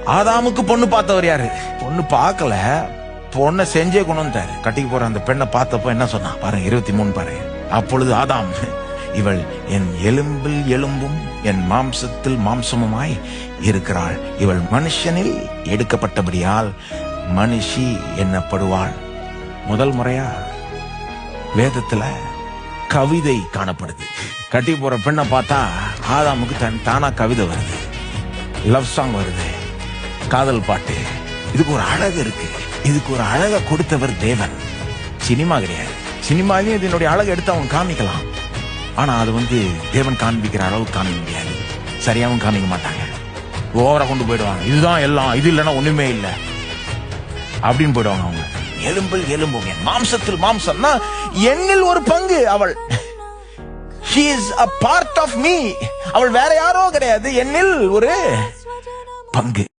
ஆதாமுக்கு பொண்ணு பார்த்தவர் யாரு? பொண்ணு பார்க்கல, பொண்ணை செஞ்சே கொண்டு வந்தாரு. கட்டிக்கு போற அந்த பெண்ணை பார்த்தப்போ என்ன சொன்னா பாருங்க, 23 பாருங்க. அப்பொழுது ஆதாம், இவள் என் எலும்பில் எலும்பும் என் மாம்சத்தில் மாம்சமுமாய் இருக்கிறாள். இவள் மனுஷனில் எடுக்கப்பட்டபடியால் மனுஷி என்னப்படுவாள். முதல் முறையா வேதத்துல கவிதை காணப்படுது. கட்டி போற பெண்ணை பார்த்தா ஆதாமுக்கு தானா கவிதை வருது, லவ் சாங் வருது, காதல் பாட்டு. இதுக்கு ஒரு அழகு இருக்கு. இதுக்கு ஒரு அழகை கொடுத்தவர் தேவன். சினிமா கிடையாது. சினிமாலையும் இதனுடைய அழகை எடுத்து அவங்க காமிக்கலாம். ஆனா அது தேவன் காண்பிக்கிற அளவுக்கு காமிக்க முடியாது. சரியாவும் காமிக்க மாட்டாங்க. ஓவரா கொண்டு போயிடுவாங்க. இதுதான் எல்லாம், இது இல்லைன்னா ஒண்ணுமே இல்லை அப்படின்னு போயிடுவாங்க அவங்க. எலும்பில் எலும்பும் என் மாம்சத்தில் மாம்சம்னா என்னில் ஒரு பங்கு அவள். She is a part of me. அவள் வேற யாரோ கிடையாது, என்னில் ஒரு பங்கு.